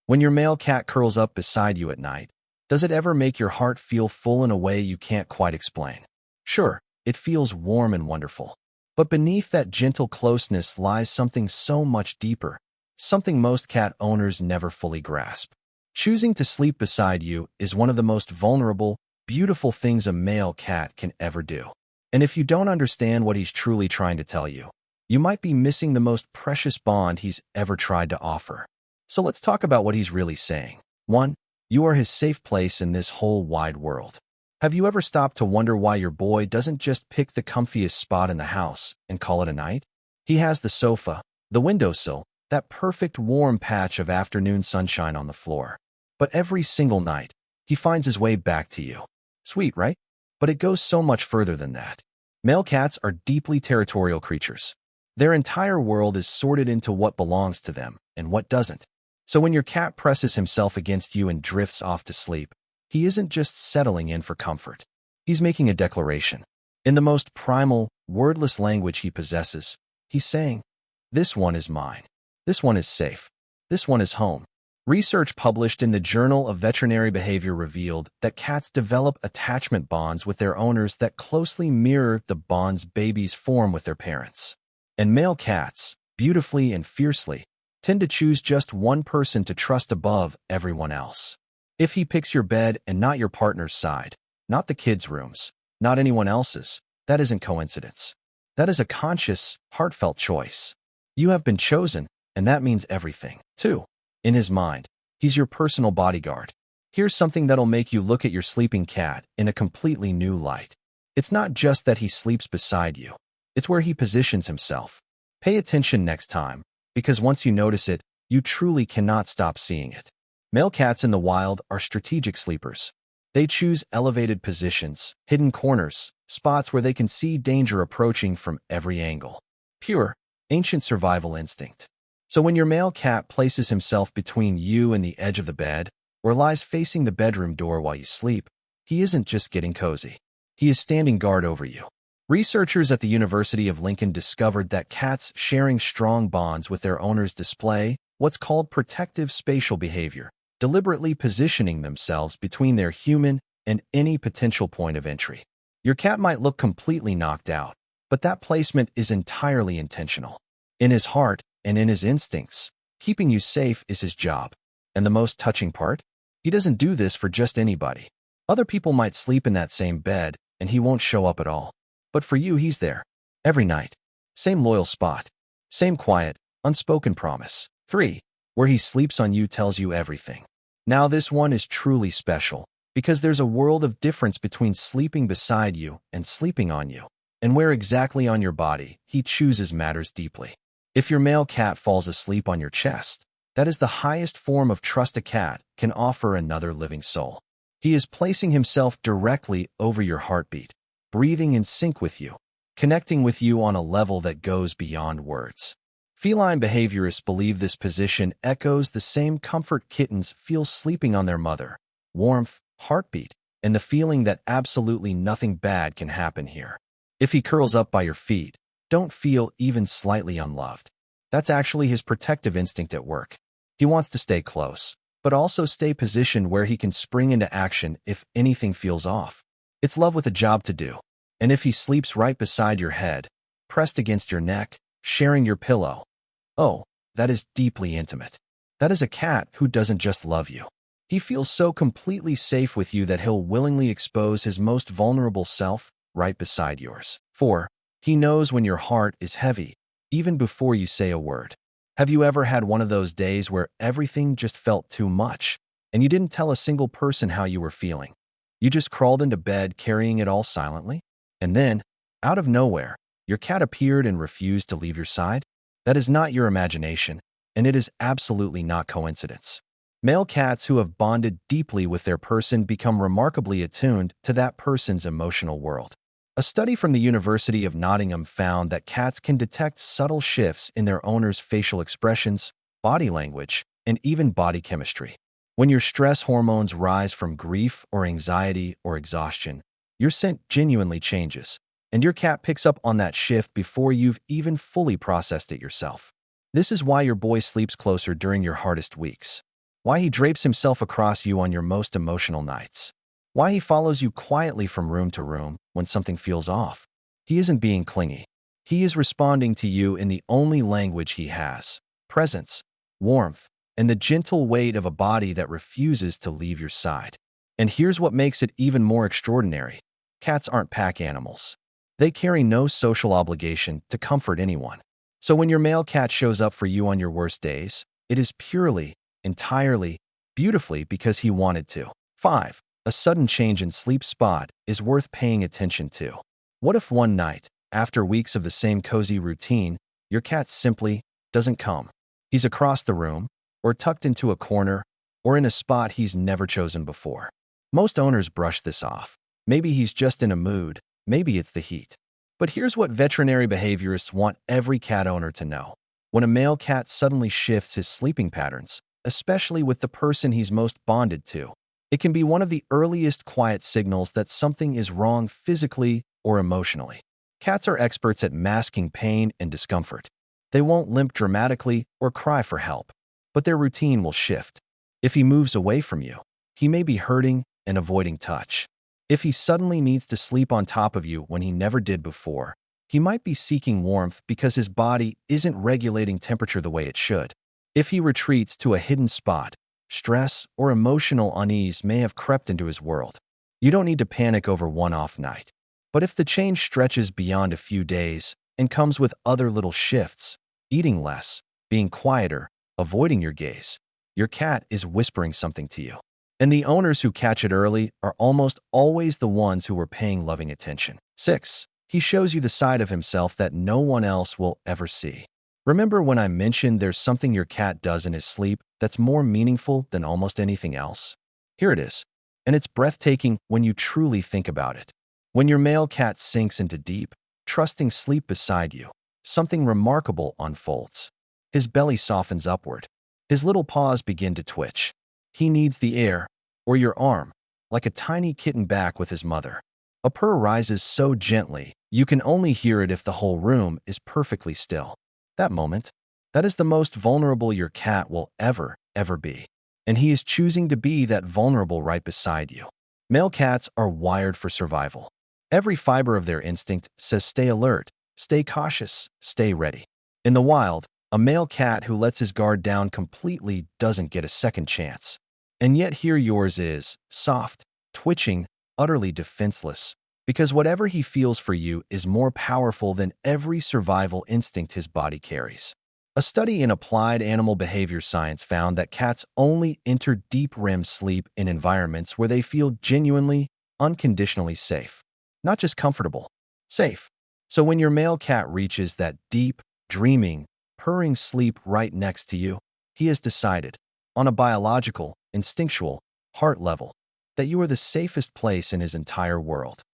When your male cat curls up beside you at night, does it ever make your heart feel full in a way you can't quite explain? Sure, it feels warm and wonderful. But beneath that gentle closeness lies something so much deeper, something most cat owners never fully grasp. Choosing to sleep beside you is one of the most vulnerable, beautiful things a male cat can ever do. And if you don't understand what he's truly trying to tell you, you might be missing the most precious bond he's ever tried to offer. So let's talk about what he's really saying. 1. You are his safe place in this whole wide world. Have you ever stopped to wonder why your boy doesn't just pick the comfiest spot in the house and call it a night? He has the sofa, the windowsill, that perfect warm patch of afternoon sunshine on the floor. But every single night, he finds his way back to you. Sweet, right? But it goes so much further than that. Male cats are deeply territorial creatures. Their entire world is sorted into what belongs to them and what doesn't. So when your cat presses himself against you and drifts off to sleep, he isn't just settling in for comfort. He's making a declaration. In the most primal, wordless language he possesses, he's saying, "This one is mine. This one is safe. This one is home." Research published in the Journal of Veterinary Behavior revealed that cats develop attachment bonds with their owners that closely mirror the bonds babies form with their parents. And male cats, beautifully and fiercely, tend to choose just one person to trust above everyone else. If he picks your bed and not your partner's side, not the kids' rooms, not anyone else's, that isn't coincidence. That is a conscious, heartfelt choice. You have been chosen, and that means everything. 2. In his mind, he's your personal bodyguard. Here's something that'll make you look at your sleeping cat in a completely new light. It's not just that he sleeps beside you. It's where he positions himself. Pay attention next time, because once you notice it, you truly cannot stop seeing it. Male cats in the wild are strategic sleepers. They choose elevated positions, hidden corners, spots where they can see danger approaching from every angle. Pure, ancient survival instinct. So when your male cat places himself between you and the edge of the bed, or lies facing the bedroom door while you sleep, he isn't just getting cozy. He is standing guard over you. Researchers at the University of Lincoln discovered that cats sharing strong bonds with their owners display what's called protective spatial behavior, deliberately positioning themselves between their human and any potential point of entry. Your cat might look completely knocked out, but that placement is entirely intentional. In his heart and in his instincts, keeping you safe is his job. And the most touching part? He doesn't do this for just anybody. Other people might sleep in that same bed, and he won't show up at all. But for you, he's there. Every night. Same loyal spot. Same quiet, unspoken promise. 3. Where he sleeps on you tells you everything. Now this one is truly special, because there's a world of difference between sleeping beside you and sleeping on you. And where exactly on your body he chooses matters deeply. If your male cat falls asleep on your chest, that is the highest form of trust a cat can offer another living soul. He is placing himself directly over your heartbeat, breathing in sync with you, connecting with you on a level that goes beyond words. Feline behaviorists believe this position echoes the same comfort kittens feel sleeping on their mother: warmth, heartbeat, and the feeling that absolutely nothing bad can happen here. If he curls up by your feet, don't feel even slightly unloved. That's actually his protective instinct at work. He wants to stay close, but also stay positioned where he can spring into action if anything feels off. It's love with a job to do. And if he sleeps right beside your head, pressed against your neck, sharing your pillow, oh, that is deeply intimate. That is a cat who doesn't just love you. He feels so completely safe with you that he'll willingly expose his most vulnerable self right beside yours. 4. He knows when your heart is heavy, even before you say a word. Have you ever had one of those days where everything just felt too much, and you didn't tell a single person how you were feeling? You just crawled into bed carrying it all silently? And then, out of nowhere, your cat appeared and refused to leave your side? That is not your imagination, and it is absolutely not coincidence. Male cats who have bonded deeply with their person become remarkably attuned to that person's emotional world. A study from the University of Nottingham found that cats can detect subtle shifts in their owner's facial expressions, body language, and even body chemistry. When your stress hormones rise from grief or anxiety or exhaustion, your scent genuinely changes, and your cat picks up on that shift before you've even fully processed it yourself. This is why your boy sleeps closer during your hardest weeks. Why he drapes himself across you on your most emotional nights. Why he follows you quietly from room to room when something feels off. He isn't being clingy. He is responding to you in the only language he has: presence, warmth, and the gentle weight of a body that refuses to leave your side. And here's what makes it even more extraordinary. Cats aren't pack animals. They carry no social obligation to comfort anyone. So when your male cat shows up for you on your worst days, it is purely, entirely, beautifully because he wanted to. 5. A sudden change in sleep spot is worth paying attention to. What if one night, after weeks of the same cozy routine, your cat simply doesn't come? He's across the room, or tucked into a corner, or in a spot he's never chosen before. Most owners brush this off. Maybe he's just in a mood, maybe it's the heat. But here's what veterinary behaviorists want every cat owner to know. When a male cat suddenly shifts his sleeping patterns, especially with the person he's most bonded to, it can be one of the earliest quiet signals that something is wrong physically or emotionally. Cats are experts at masking pain and discomfort. They won't limp dramatically or cry for help, but their routine will shift. If he moves away from you, he may be hurting and avoiding touch. If he suddenly needs to sleep on top of you when he never did before, he might be seeking warmth because his body isn't regulating temperature the way it should. If he retreats to a hidden spot, stress or emotional unease may have crept into his world. You don't need to panic over one-off night. But if the change stretches beyond a few days and comes with other little shifts, eating less, being quieter, avoiding your gaze, your cat is whispering something to you. And the owners who catch it early are almost always the ones who were paying loving attention. 6. He shows you the side of himself that no one else will ever see. Remember when I mentioned there's something your cat does in his sleep that's more meaningful than almost anything else? Here it is. And it's breathtaking when you truly think about it. When your male cat sinks into deep, trusting sleep beside you, something remarkable unfolds. His belly softens upward. His little paws begin to twitch. He needs the air, or your arm, like a tiny kitten back with his mother. A purr rises so gently, you can only hear it if the whole room is perfectly still. That moment, that is the most vulnerable your cat will ever be. And he is choosing to be that vulnerable right beside you. Male cats are wired for survival. Every fiber of their instinct says stay alert, stay cautious, stay ready. In the wild, a male cat who lets his guard down completely doesn't get a second chance. And yet here yours is, soft, twitching, utterly defenseless, because whatever he feels for you is more powerful than every survival instinct his body carries. A study in applied animal behavior science found that cats only enter deep REM sleep in environments where they feel genuinely, unconditionally safe. Not just comfortable, safe. So when your male cat reaches that deep, dreaming, purring sleep right next to you, he has decided, on a biological, instinctual, heart level, that you are the safest place in his entire world.